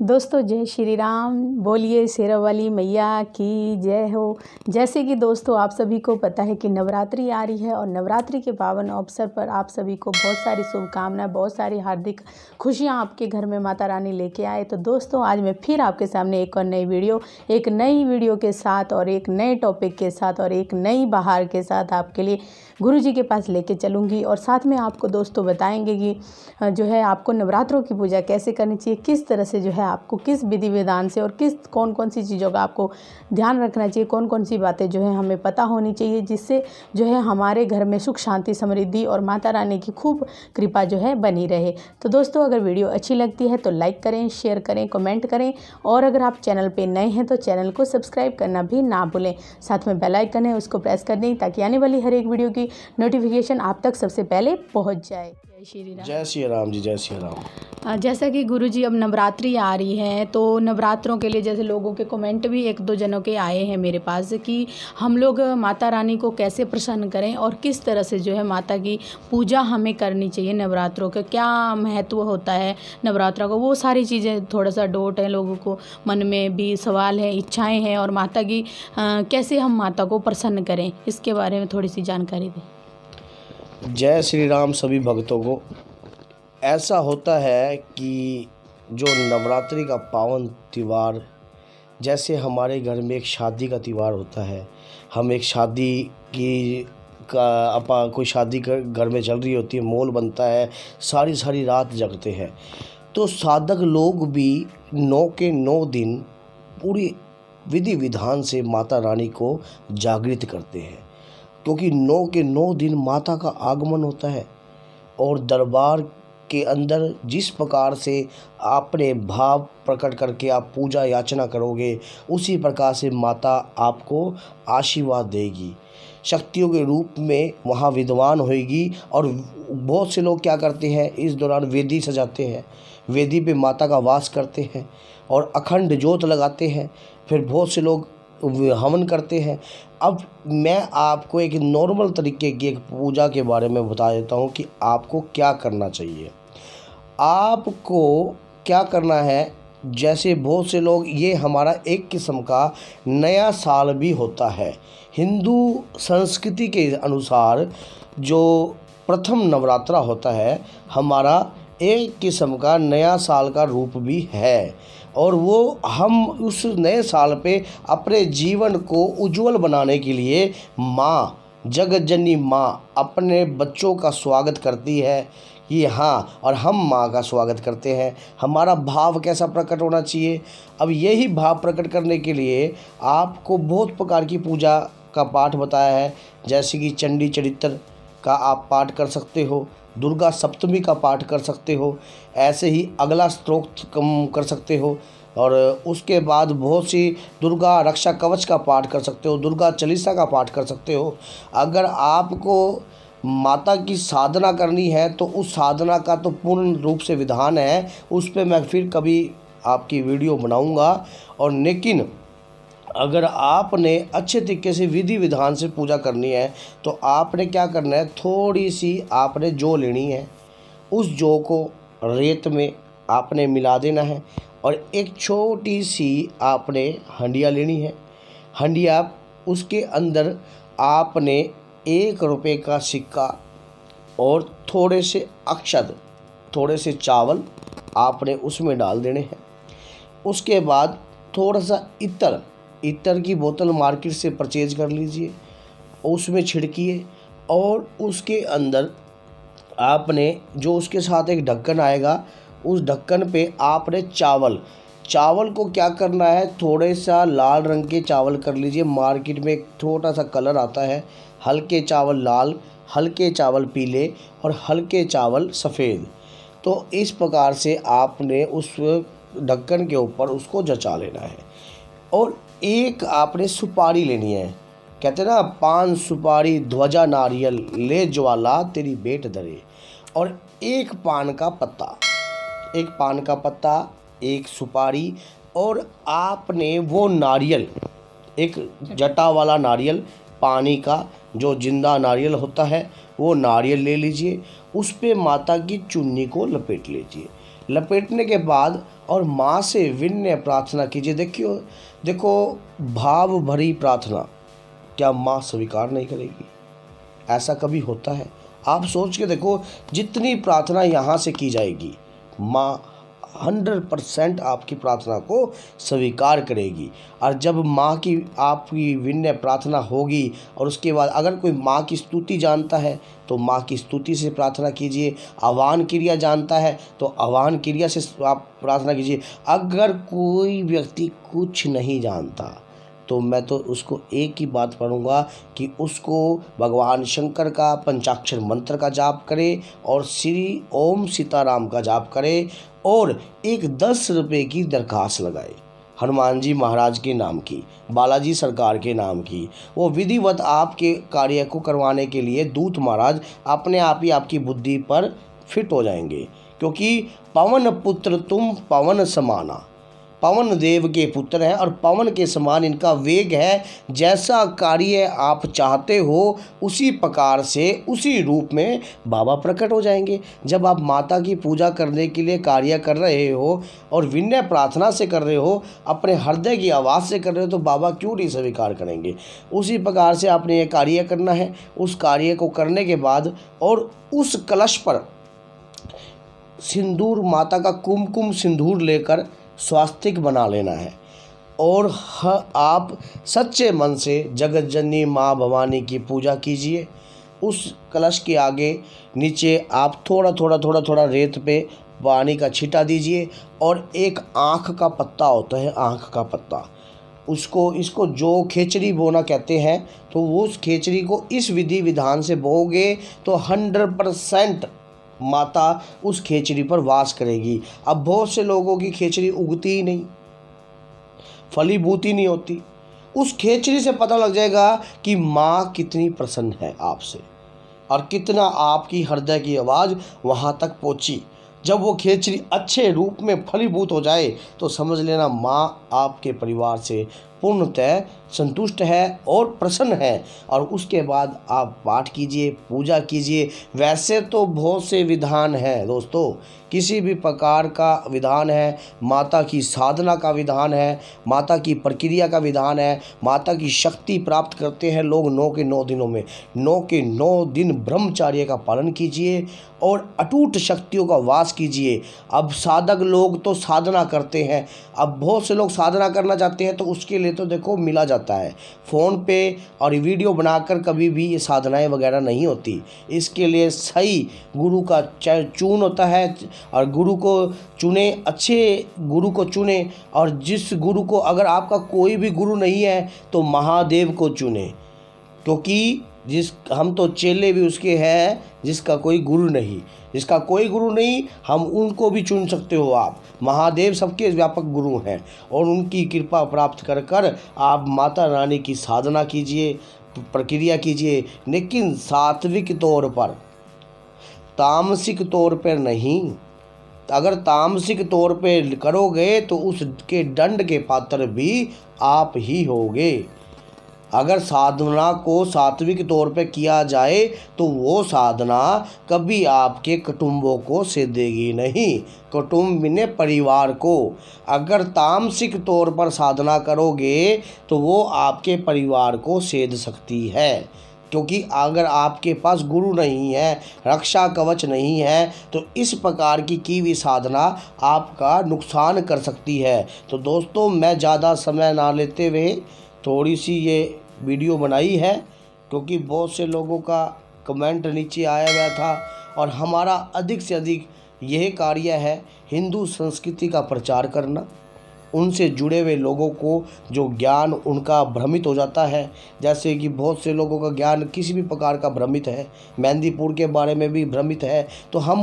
दोस्तों जय श्री राम। बोलिए शेरा वाली मैया की जय हो। जैसे कि दोस्तों आप सभी को पता है कि नवरात्रि आ रही है और नवरात्रि के पावन अवसर पर आप सभी को बहुत सारी शुभकामनाएं, बहुत सारी हार्दिक खुशियां आपके घर में माता रानी लेके आए। तो दोस्तों आज मैं फिर आपके सामने एक और नई वीडियो के साथ और एक नए टॉपिक के साथ और एक नई बहार के साथ आपके लिए गुरुजी के पास लेके चलूँगी। और साथ में आपको दोस्तों बताएंगे कि जो है आपको नवरात्रों की पूजा कैसे करनी चाहिए, किस तरह से जो है आपको किस विधि विधान से और कौन कौन सी चीज़ों का आपको ध्यान रखना चाहिए, कौन कौन सी बातें जो है हमें पता होनी चाहिए, जिससे जो है हमारे घर में सुख शांति समृद्धि और माता रानी की खूब कृपा जो है बनी रहे। तो दोस्तों अगर वीडियो अच्छी लगती है तो लाइक करें, शेयर करें, कमेंट करें और अगर आप चैनल पे नए हैं तो चैनल को सब्सक्राइब करना भी ना भूलें। साथ में बेल आइकन है उसको प्रेस कर दें ताकि आने वाली हर एक वीडियो की नोटिफिकेशन आप तक सबसे पहले पहुंच जाए। जय श्री राम। जय श्री राम जी, जय श्री राम। जैसा कि गुरुजी अब नवरात्रि आ रही है तो नवरात्रों के लिए जैसे लोगों के कमेंट भी एक दो जनों के आए हैं मेरे पास कि हम लोग माता रानी को कैसे प्रसन्न करें और किस तरह से जो है माता की पूजा हमें करनी चाहिए, नवरात्रों का क्या महत्व होता है नवरात्रों का, वो सारी चीज़ें थोड़ा सा डाउट है लोगों को, मन में भी सवाल है, इच्छाएँ हैं और माता की कैसे हम माता को प्रसन्न करें, इसके बारे में थोड़ी सी जानकारी दें। जय श्री राम सभी भक्तों को। ऐसा होता है कि जो नवरात्रि का पावन त्यौहार, जैसे हमारे घर में एक शादी का त्यौहार होता है, हम एक शादी की कोई शादी घर में चल रही होती है, माहौल बनता है, सारी सारी रात जगते हैं। तो साधक लोग भी 9 के 9 दिन पूरी विधि विधान से माता रानी को जागृत करते हैं, क्योंकि 9 के 9 दिन माता का आगमन होता है। और दरबार के अंदर जिस प्रकार से आपने भाव प्रकट करके आप पूजा याचना करोगे, उसी प्रकार से माता आपको आशीर्वाद देगी, शक्तियों के रूप में वहाँ विद्वान होएगी। और बहुत से लोग क्या करते हैं, इस दौरान वेदी सजाते हैं, वेदी पे माता का वास करते हैं और अखंड ज्योत लगाते हैं। फिर बहुत से लोग हवन करते हैं। अब मैं आपको एक नॉर्मल तरीके की एक पूजा के बारे में बता देता हूँ कि आपको क्या करना चाहिए। आपको क्या करना है, जैसे बहुत से लोग, ये हमारा एक किस्म का नया साल भी होता है। हिंदू संस्कृति के अनुसार जो प्रथम नवरात्रा होता है हमारा एक किस्म का नया साल का रूप भी है। और वो हम उस नए साल पे अपने जीवन को उज्जवल बनाने के लिए माँ, जगत जननी माँ अपने बच्चों का स्वागत करती है कि हाँ, और हम माँ का स्वागत करते हैं। हमारा भाव कैसा प्रकट होना चाहिए। अब यही भाव प्रकट करने के लिए आपको बहुत प्रकार की पूजा का पाठ बताया है, जैसे कि चंडी चरित्र का आप पाठ कर सकते हो, दुर्गा सप्तमी का पाठ कर सकते हो, ऐसे ही अगला स्तोत्र कर सकते हो। और उसके बाद बहुत सी दुर्गा रक्षा कवच का पाठ कर सकते हो, दुर्गा चालीसा का पाठ कर सकते हो। अगर आपको माता की साधना करनी है तो उस साधना का तो पूर्ण रूप से विधान है, उस पर मैं फिर कभी आपकी वीडियो बनाऊंगा। और लेकिन अगर आपने अच्छे तरीके से विधि विधान से पूजा करनी है तो आपने क्या करना है, थोड़ी सी आपने जौ लेनी है, उस जौ को रेत में आपने मिला देना है और एक छोटी सी आपने हंडिया लेनी है। हंडिया, उसके अंदर आपने 1 रुपये का सिक्का और थोड़े से अक्षत, थोड़े से चावल आपने उसमें डाल देने हैं। उसके बाद थोड़ा सा इत्र की बोतल मार्केट से परचेज कर लीजिए, उसमें छिड़किए और उसके अंदर आपने जो उसके साथ एक ढक्कन आएगा, उस ढक्कन पे आपने चावल को क्या करना है, थोड़े सा लाल रंग के चावल कर लीजिए। मार्केट में एक छोटा सा कलर आता है, हल्के चावल लाल, हल्के चावल पीले और हल्के चावल सफ़ेद। तो इस प्रकार से आपने उस ढक्कन के ऊपर उसको जचा लेना है। और एक आपने सुपारी लेनी है, कहते हैं ना, 5 सुपारी ध्वजा नारियल ले ज्वाला तेरी बेट धरे। और एक पान का पत्ता, एक सुपारी, और आपने वो नारियल, एक जटा वाला नारियल, पानी का जो जिंदा नारियल होता है वो नारियल ले लीजिए, उस पे माता की चुन्नी को लपेट लीजिए। लपेटने के बाद और माँ से विनय प्रार्थना कीजिए। देखो भाव भरी प्रार्थना क्या माँ स्वीकार नहीं करेगी? ऐसा कभी होता है? आप सोच के देखो, जितनी प्रार्थना यहाँ से की जाएगी माँ 100% आपकी प्रार्थना को स्वीकार करेगी। और जब माँ की आपकी विनय प्रार्थना होगी और उसके बाद अगर कोई माँ की स्तुति जानता है तो माँ की स्तुति से प्रार्थना कीजिए। आह्वान क्रिया जानता है तो आह्वान क्रिया से आप प्रार्थना कीजिए। अगर कोई व्यक्ति कुछ नहीं जानता तो मैं तो उसको एक ही बात पढ़ूंगा कि उसको भगवान शंकर का पंचाक्षर मंत्र का जाप करे और श्री ओम सीताराम का जाप करे और एक 10 रुपये की दरखास्त लगाए हनुमान जी महाराज के नाम की, बालाजी सरकार के नाम की। वो विधिवत आपके कार्य को करवाने के लिए दूत महाराज अपने आप ही आपकी बुद्धि पर फिट हो जाएंगे, क्योंकि पवन पुत्र तुम पवन समाना, पवन देव के पुत्र हैं और पवन के समान इनका वेग है। जैसा कार्य आप चाहते हो उसी प्रकार से उसी रूप में बाबा प्रकट हो जाएंगे। जब आप माता की पूजा करने के लिए कार्य कर रहे हो और विनय प्रार्थना से कर रहे हो, अपने हृदय की आवाज़ से कर रहे हो, तो बाबा क्यों नहीं स्वीकार करेंगे? उसी प्रकार से आपने ये कार्य करना है। उस कार्य को करने के बाद और उस कलश पर सिंदूर, माता का कुमकुम सिंदूर लेकर स्वास्तिक बना लेना है और आप सच्चे मन से जगत जननी माँ भवानी की पूजा कीजिए। उस कलश के आगे नीचे आप थोड़ा रेत पे पानी का छींटा दीजिए और एक आँख का पत्ता होता है, आँख का पत्ता, इसको जो खेचड़ी बोना कहते हैं, तो वो उस खेचड़ी को इस विधि विधान से बोओगे तो 100% माता उस खेचड़ी पर वास करेगी। अब बहुत से लोगों की खेचड़ी उगती ही नहीं, फलीभूत ही नहीं होती। उस खेचड़ी से पता लग जाएगा कि माँ कितनी प्रसन्न है आपसे और कितना आपकी हृदय की आवाज़ वहाँ तक पहुँची। जब वो खेचड़ी अच्छे रूप में फलीभूत हो जाए तो समझ लेना माँ आपके परिवार से पूर्णतः संतुष्ट है और प्रसन्न है। और उसके बाद आप पाठ कीजिए, पूजा कीजिए। वैसे तो बहुत से विधान हैं दोस्तों, किसी भी प्रकार का विधान है, माता की साधना का विधान है, माता की प्रक्रिया का विधान है। माता की शक्ति प्राप्त करते हैं लोग 9 के 9 दिनों में। 9 के 9 दिन ब्रह्मचर्य का पालन कीजिए और अटूट शक्तियों का वास कीजिए। अब साधक लोग तो साधना करते हैं, अब बहुत से लोग साधना करना चाहते हैं तो उसके लिए तो देखो मिला जाता है फ़ोन पे और वीडियो बनाकर कभी भी ये साधनाएं वगैरह नहीं होती। इसके लिए सही गुरु का चुन होता है और गुरु को चुने, अच्छे गुरु को चुने। और जिस गुरु को, अगर आपका कोई भी गुरु नहीं है तो महादेव को चुने, क्योंकि हम तो चेले भी उसके हैं जिसका कोई गुरु नहीं, हम उनको भी चुन सकते हो आप। महादेव सबके व्यापक गुरु हैं और उनकी कृपा प्राप्त कर आप माता रानी की साधना कीजिए, प्रक्रिया कीजिए, लेकिन सात्विक तौर पर, तामसिक तौर पर नहीं। अगर तामसिक तौर पे करोगे तो उसके दंड के पात्र भी आप ही होगे। अगर साधना को सात्विक तौर पे किया जाए तो वो साधना कभी आपके कुटुंबों को सेधेगी नहीं, कुटुंब ने परिवार को। अगर तामसिक तौर पर साधना करोगे तो वो आपके परिवार को सेध सकती है, क्योंकि अगर आपके पास गुरु नहीं है, रक्षा कवच नहीं है, तो इस प्रकार की हुई साधना आपका नुकसान कर सकती है। तो दोस्तों, मैं ज़्यादा समय ना लेते हुए थोड़ी सी ये वीडियो बनाई है, क्योंकि बहुत से लोगों का कमेंट नीचे आया हुआ था और हमारा अधिक से अधिक यह कार्य है हिंदू संस्कृति का प्रचार करना, उनसे जुड़े हुए लोगों को जो ज्ञान उनका भ्रमित हो जाता है। जैसे कि बहुत से लोगों का ज्ञान किसी भी प्रकार का भ्रमित है, मेहंदीपुर के बारे में भी भ्रमित है, तो हम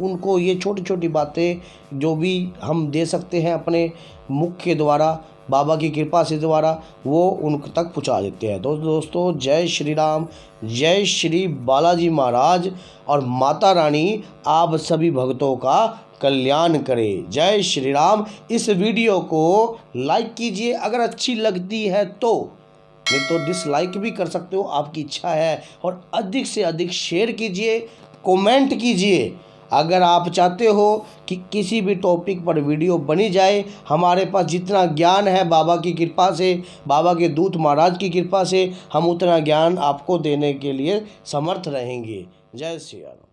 उनको ये छोटी छोटी बातें जो भी हम दे सकते हैं अपने मुख के द्वारा, बाबा की कृपा से द्वारा, वो उन तक पहुंचा देते हैं। तो दोस्तों, जय श्री राम, जय श्री बालाजी महाराज और माता रानी आप सभी भक्तों का कल्याण करे। जय श्री राम। इस वीडियो को लाइक कीजिए अगर अच्छी लगती है तो, नहीं तो डिसलाइक भी कर सकते हो, आपकी इच्छा है। और अधिक से अधिक शेयर कीजिए, कमेंट कीजिए अगर आप चाहते हो कि किसी भी टॉपिक पर वीडियो बनी जाए, हमारे पास जितना ज्ञान है बाबा की कृपा से, बाबा के दूत महाराज की कृपा से हम उतना ज्ञान आपको देने के लिए समर्थ रहेंगे। जय श्री राम।